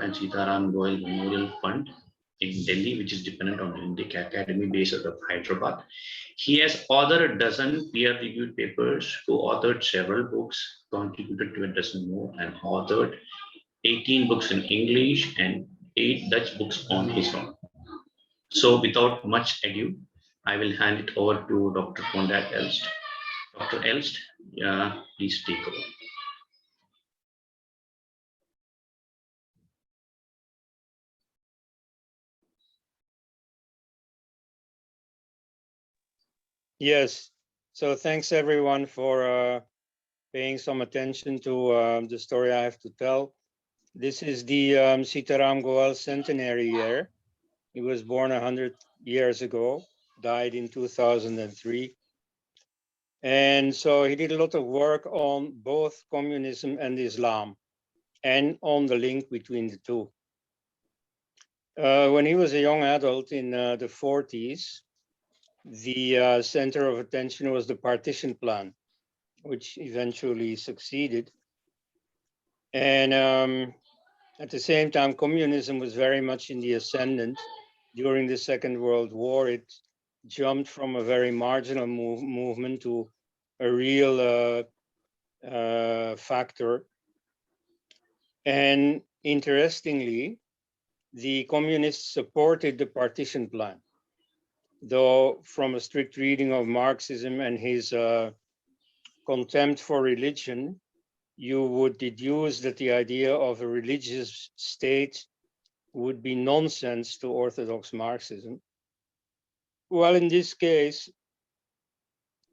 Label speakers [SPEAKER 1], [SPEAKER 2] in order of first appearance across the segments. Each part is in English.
[SPEAKER 1] and Sitaram Goel Memorial Fund in Delhi, which is dependent on the Indic Academy based out of Hyderabad. He has authored a dozen peer-reviewed papers, co-authored several books, contributed to a dozen more, and authored 18 books in English and 8 Dutch books on his own. So without much ado, I will hand it over to Dr. Koenraad Elst. Dr. Elst, please take over.
[SPEAKER 2] Yes, so thanks everyone for paying some attention to the story I have to tell. This is the Sitaram Goel centenary year. He was born 100 years ago, died in 2003. And so he did a lot of work on both communism and Islam and on the link between the two. When he was a young adult in the 40s, the center of attention was the partition plan, which eventually succeeded. And at the same time, communism was very much in the ascendant. During the Second World War, it jumped from a very marginal movement to a real factor. And interestingly, the communists supported the partition plan, though from a strict reading of Marxism and his contempt for religion, you would deduce that the idea of a religious state would be nonsense to Orthodox Marxism. Well, in this case,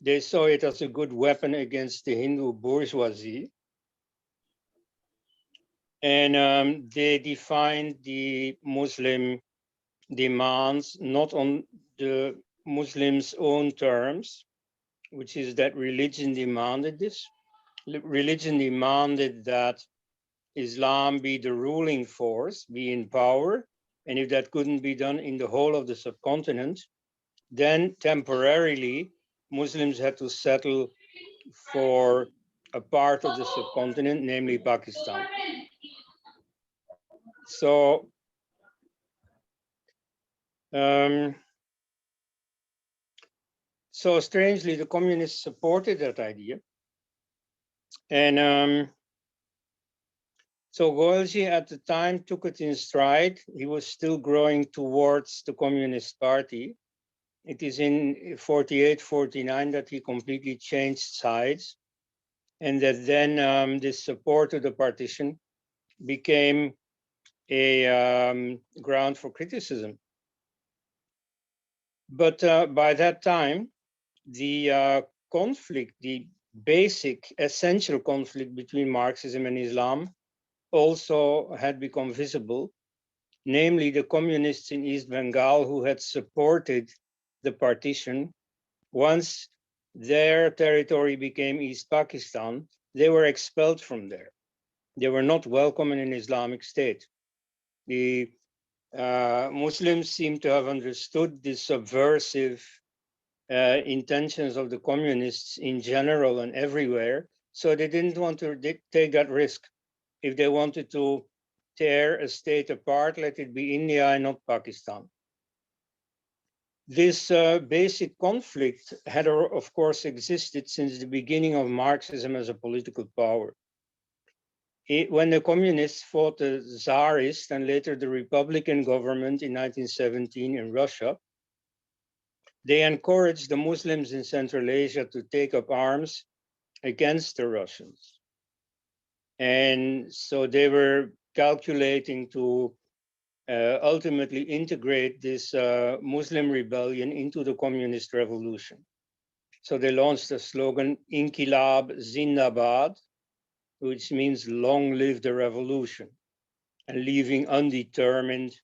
[SPEAKER 2] they saw it as a good weapon against the Hindu bourgeoisie. And they defined the Muslim demands not on the Muslims' own terms, which is that religion demanded this. Religion demanded that Islam be the ruling force, be in power, and if that couldn't be done in the whole of the subcontinent, then temporarily Muslims had to settle for a part of the subcontinent, namely Pakistan. So strangely, the communists supported that idea. And so Goelji at the time took it in stride. He was still growing towards the Communist Party. It is in 48, 49 that he completely changed sides, and that then this support to the partition became a ground for criticism. But by that time, the conflict, the basic, essential conflict between Marxism and Islam also had become visible, namely the communists in East Bengal who had supported the partition. Once their territory became East Pakistan, they were expelled from there. They were not welcome in an Islamic state. The Muslims seem to have understood the subversive intentions of the communists in general and everywhere, so they didn't want to take that risk. If they wanted to tear a state apart, let it be India and not Pakistan. This basic conflict had, of course, existed since the beginning of Marxism as a political power. When the communists fought the Tsarist and later the Republican government in 1917 in Russia, they encouraged the Muslims in Central Asia to take up arms against the Russians. And so they were calculating to ultimately integrate this Muslim rebellion into the communist revolution. So they launched the slogan, Inkilab Zindabad, which means long live the revolution, and leaving undetermined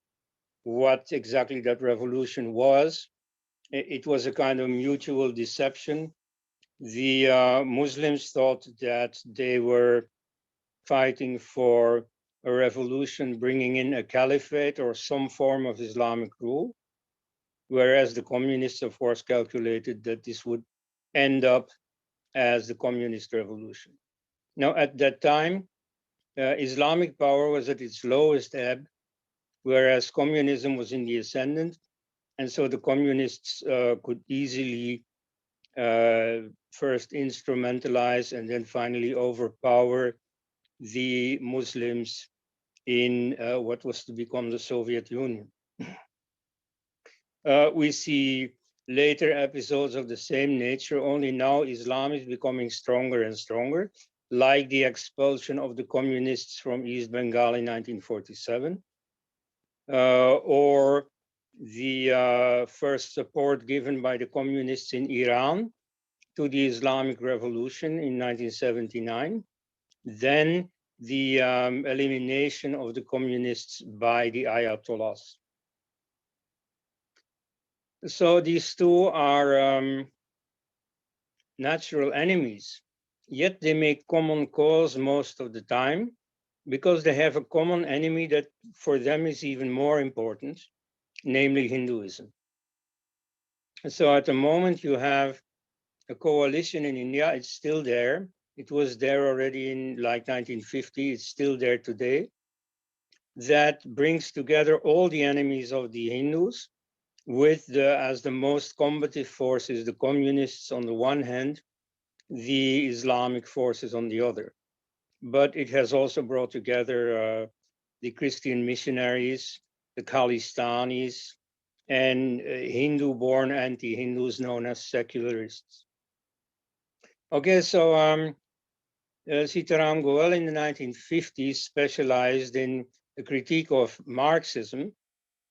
[SPEAKER 2] what exactly that revolution was. It was a kind of mutual deception. The Muslims thought that they were fighting for a revolution bringing in a caliphate or some form of Islamic rule, whereas the communists, of course, calculated that this would end up as the communist revolution. Now, at that time, Islamic power was at its lowest ebb, whereas communism was in the ascendant. And so the communists could easily first instrumentalize and then finally overpower the Muslims in what was to become the Soviet Union. We see later episodes of the same nature, only now Islam is becoming stronger and stronger, like the expulsion of the communists from East Bengal in 1947, or the first support given by the communists in Iran to the Islamic Revolution in 1979, then the elimination of the communists by the Ayatollahs. So these two are natural enemies, yet they make common cause most of the time because they have a common enemy that for them is even more important, namely Hinduism. So at the moment you have a coalition in India, it's still there. It was there already in like 1950, it's still there today, that brings together all the enemies of the Hindus with as the most combative forces, the communists on the one hand, the Islamic forces on the other. But it has also brought together the Christian missionaries, the Khalistanis, and Hindu-born anti-Hindus known as secularists. Okay, so Sitaram Goel in the 1950s specialized in the critique of Marxism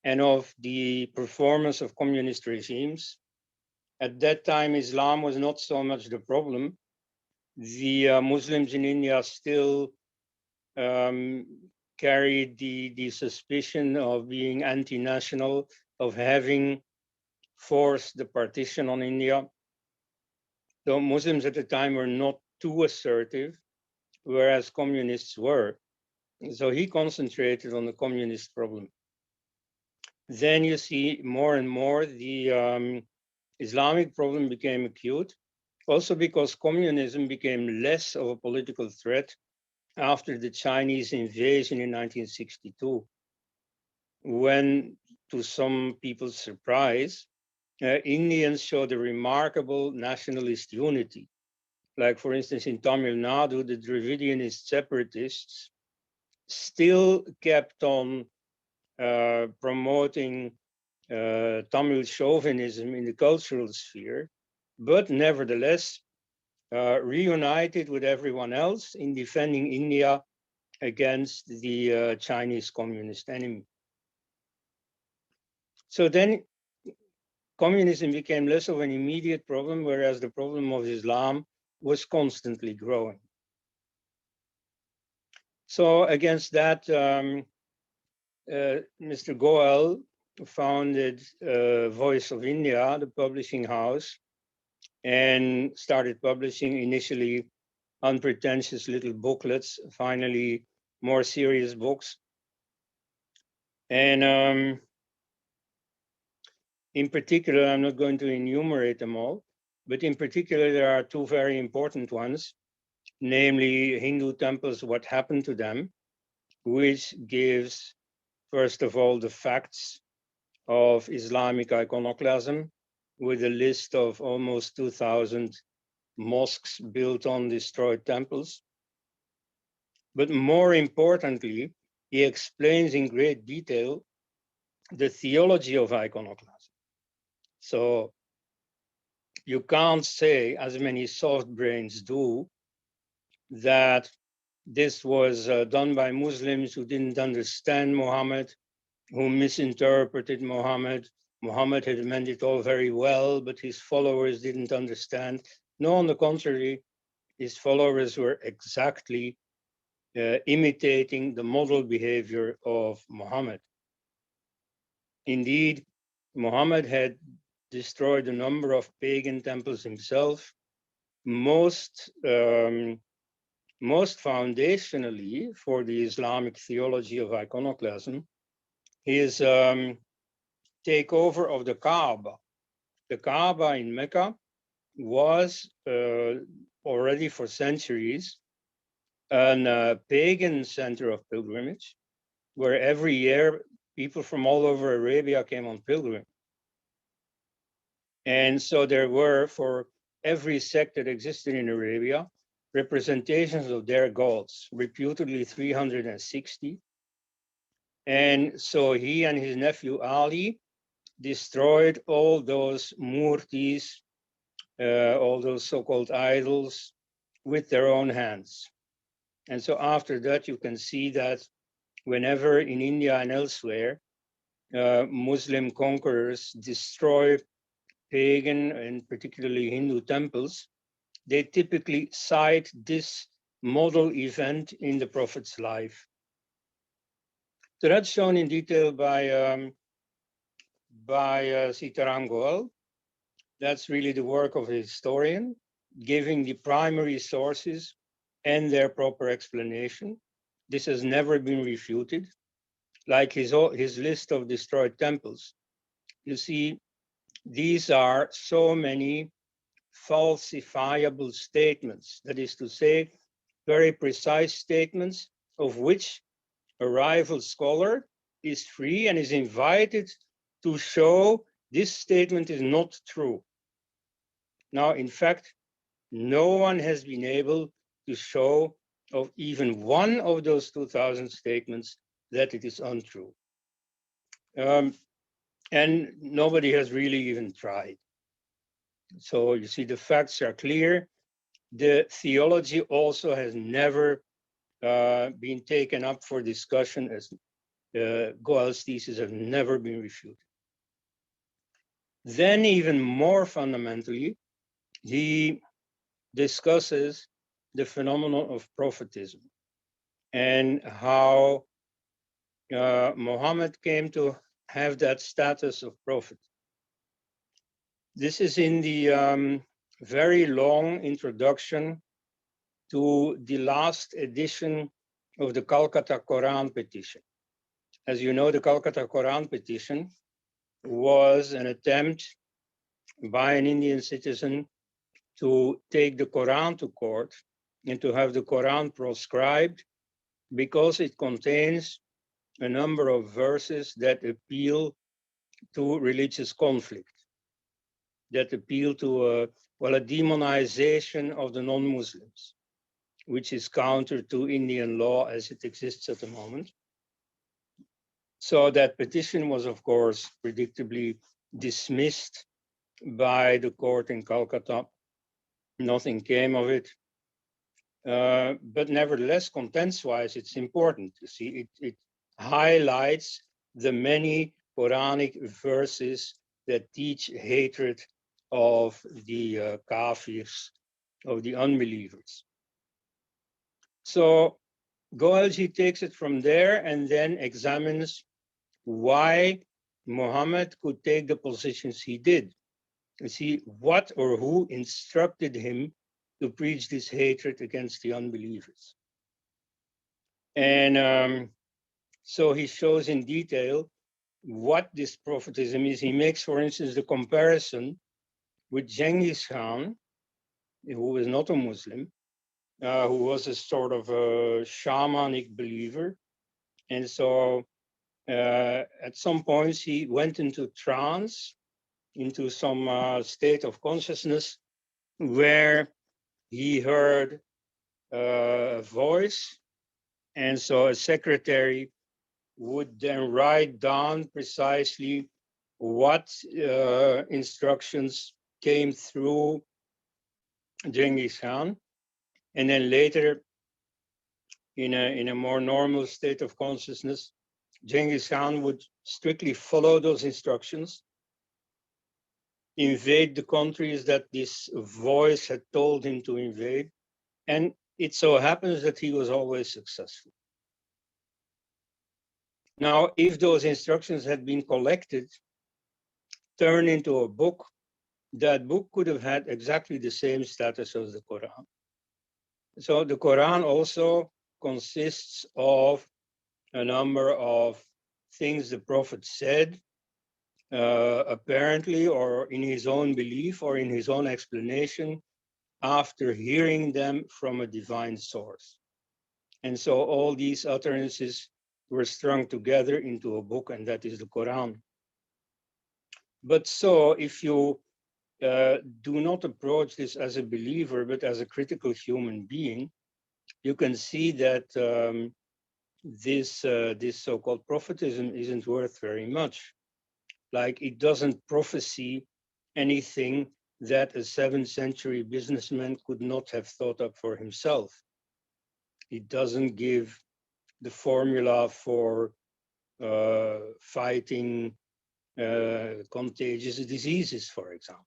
[SPEAKER 2] and of the performance of communist regimes. At that time, Islam was not so much the problem. The Muslims in India still carried the suspicion of being anti-national, of having forced the partition on India. So Muslims at the time were not too assertive, whereas communists were. So he concentrated on the communist problem. Then you see more and more the Islamic problem became acute, also because communism became less of a political threat after the Chinese invasion in 1962, when, to some people's surprise, Indians showed a remarkable nationalist unity. Like, for instance, in Tamil Nadu, the Dravidianist separatists still kept on promoting Tamil chauvinism in the cultural sphere, but nevertheless reunited with everyone else in defending India against the Chinese communist enemy. So then communism became less of an immediate problem, whereas the problem of Islam was constantly growing. So against that, Mr. Goel founded Voice of India, the publishing house, and started publishing initially unpretentious little booklets, finally more serious books. And in particular, I'm not going to enumerate them all, but in particular, there are two very important ones, namely Hindu temples, what happened to them, which gives, first of all, the facts of Islamic iconoclasm with a list of almost 2,000 mosques built on destroyed temples. But more importantly, he explains in great detail the theology of iconoclasm. So you can't say, as many soft brains do, that this was done by Muslims who didn't understand Muhammad, who misinterpreted Muhammad. Muhammad had meant it all very well, but his followers didn't understand. No, on the contrary, his followers were exactly imitating the model behavior of Muhammad. Indeed, Muhammad had destroyed a number of pagan temples himself. Most foundationally for the Islamic theology of iconoclasm, his takeover of the Kaaba. The Kaaba in Mecca was already for centuries a pagan center of pilgrimage, where every year people from all over Arabia came on pilgrimage. And so there were, for every sect that existed in Arabia, representations of their gods, reputedly 360. And so he and his nephew Ali destroyed all those murtis, all those so-called idols, with their own hands. And so after that, you can see that whenever in India and elsewhere, Muslim conquerors destroy pagan and particularly Hindu temples, they typically cite this model event in the Prophet's life. So that's shown in detail by Sita Goel. That's really the work of a historian, giving the primary sources and their proper explanation. This has never been refuted. Like his list of destroyed temples. You see, these are so many falsifiable statements. That is to say, very precise statements of which a rival scholar is free and is invited to show this statement is not true. Now, in fact, no one has been able to show of even one of those 2,000 statements that it is untrue. And nobody has really even tried. So you see, the facts are clear. The theology also has never been taken up for discussion, as Goel's thesis have never been refuted. Then even more fundamentally, he discusses the phenomenon of prophetism and how Muhammad came to have that status of prophet. This is in the very long introduction to the last edition of the Calcutta Quran petition. As you know, the Calcutta Quran petition was an attempt by an Indian citizen to take the Quran to court and to have the Quran proscribed because it contains a number of verses that appeal to religious conflict, that appeal to a demonization of the non-Muslims, which is counter to Indian law as it exists at the moment. So that petition was, of course, predictably dismissed by the court in Calcutta. Nothing came of it. But nevertheless, contents-wise, it's important. You see, it highlights the many Quranic verses that teach hatred of the kafirs, of the unbelievers. So Goel takes it from there and then examines why Muhammad could take the positions he did. You see, what or who instructed him to preach this hatred against the unbelievers. And so he shows in detail what this prophetism is. He makes, for instance, the comparison with Genghis Khan, who was not a Muslim, who was a sort of a shamanic believer. And so at some points he went into trance, into some state of consciousness where he heard a voice. And so a secretary would then write down precisely what instructions came through Genghis Khan. And then later, in a more normal state of consciousness, Genghis Khan would strictly follow those instructions, invade the countries that this voice had told him to invade. And it so happens that he was always successful. Now, if those instructions had been collected, turned into a book, that book could have had exactly the same status as the Quran. So the Quran also consists of a number of things the Prophet said, apparently, or in his own belief, or in his own explanation, after hearing them from a divine source. And so all these utterances were strung together into a book, and that is the Quran. But so if you do not approach this as a believer, but as a critical human being, you can see that this so-called prophetism isn't worth very much. Like, it doesn't prophesy anything that a 7th century businessman could not have thought up for himself. It doesn't give the formula for fighting contagious diseases, for example.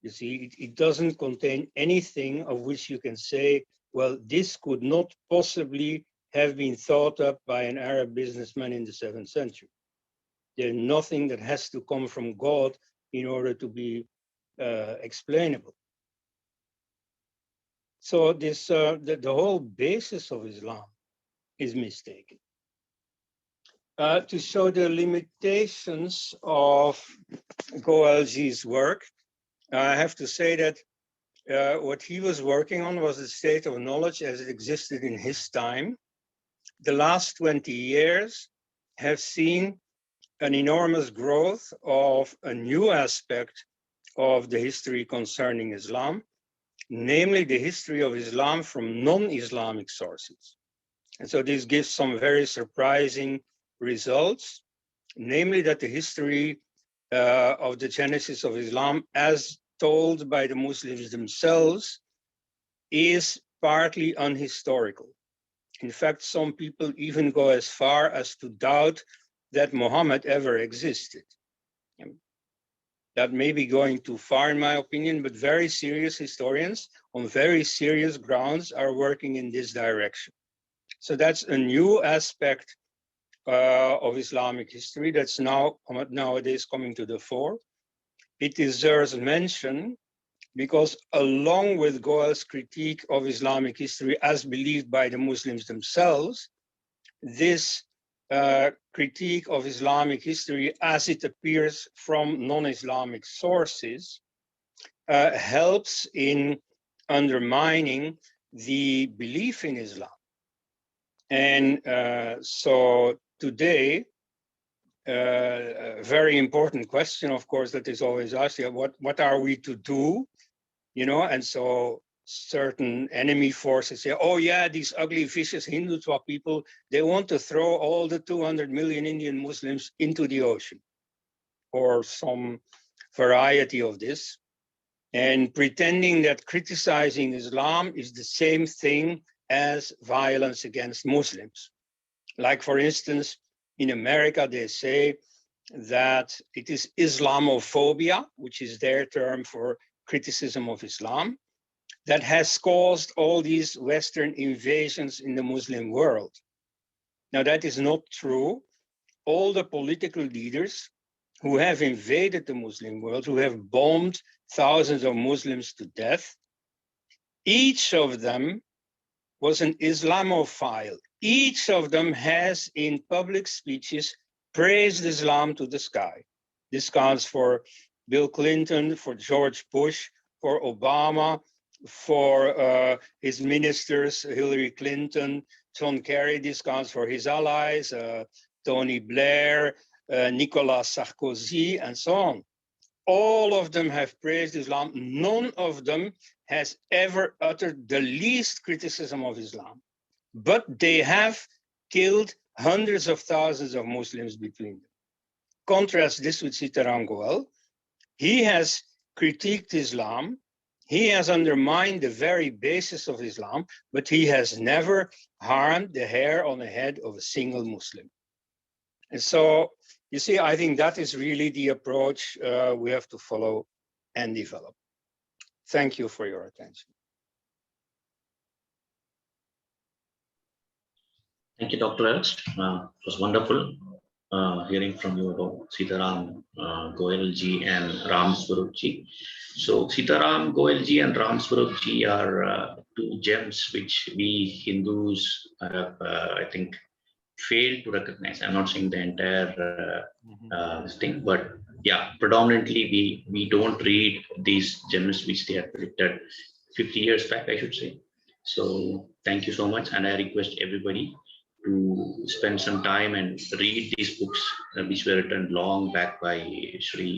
[SPEAKER 2] You see, it doesn't contain anything of which you can say, well, this could not possibly have been thought up by an Arab businessman in the 7th century. There's nothing that has to come from God in order to be explainable. So this the whole basis of Islam is mistaken. To show the limitations of Goel's work, I have to say that what he was working on was the state of knowledge as it existed in his time. The last 20 years have seen an enormous growth of a new aspect of the history concerning Islam, namely the history of Islam from non-Islamic sources. And so this gives some very surprising results, namely that the history of the genesis of Islam, as told by the Muslims themselves, is partly unhistorical. In fact, some people even go as far as to doubt that Muhammad ever existed. That may be going too far, in my opinion, but very serious historians on very serious grounds are working in this direction. So that's a new aspect of Islamic history that's nowadays coming to the fore. It deserves mention because along with Goel's critique of Islamic history as believed by the Muslims themselves, this critique of Islamic history as it appears from non-Islamic sources helps in undermining the belief in Islam. And so today, a very important question, of course, that is always asked, what are we to do? You know, and so certain enemy forces say, oh yeah, these ugly, vicious Hindutva people, they want to throw all the 200 million Indian Muslims into the ocean, or some variety of this, and pretending that criticizing Islam is the same thing as violence against Muslims. Like, for instance, in America, they say that it is Islamophobia, which is their term for criticism of Islam, that has caused all these Western invasions in the Muslim world. Now, that is not true. All the political leaders who have invaded the Muslim world, who have bombed thousands of Muslims to death, each of them was an Islamophile. Each of them has, in public speeches, praised Islam to the sky. This counts for Bill Clinton, for George Bush, for Obama, for his ministers, Hillary Clinton, John Kerry. This counts for his allies, Tony Blair, Nicolas Sarkozy, and so on. All of them have praised Islam. None of them has ever uttered the least criticism of Islam. But they have killed hundreds of thousands of Muslims between them. Contrast this with Sita Goel. He has critiqued Islam. He has undermined the very basis of Islam, but he has never harmed the hair on the head of a single Muslim. And so, you see, I think that is really the approach we have to follow and develop. Thank you for your attention.
[SPEAKER 1] Thank you, Dr. Elst. It was wonderful hearing from you about Sitaram Goel ji and Ram Swarup ji. So Sitaram Goel ji and Ram Swarup ji are two gems which we Hindus have, I think, failed to recognize. I'm not saying the entire this thing, but yeah, predominantly we don't read these gems which they have predicted 50 years back, I should say. So Thank you so much, and I request everybody to spend some time and read these books, which were written long back by Sri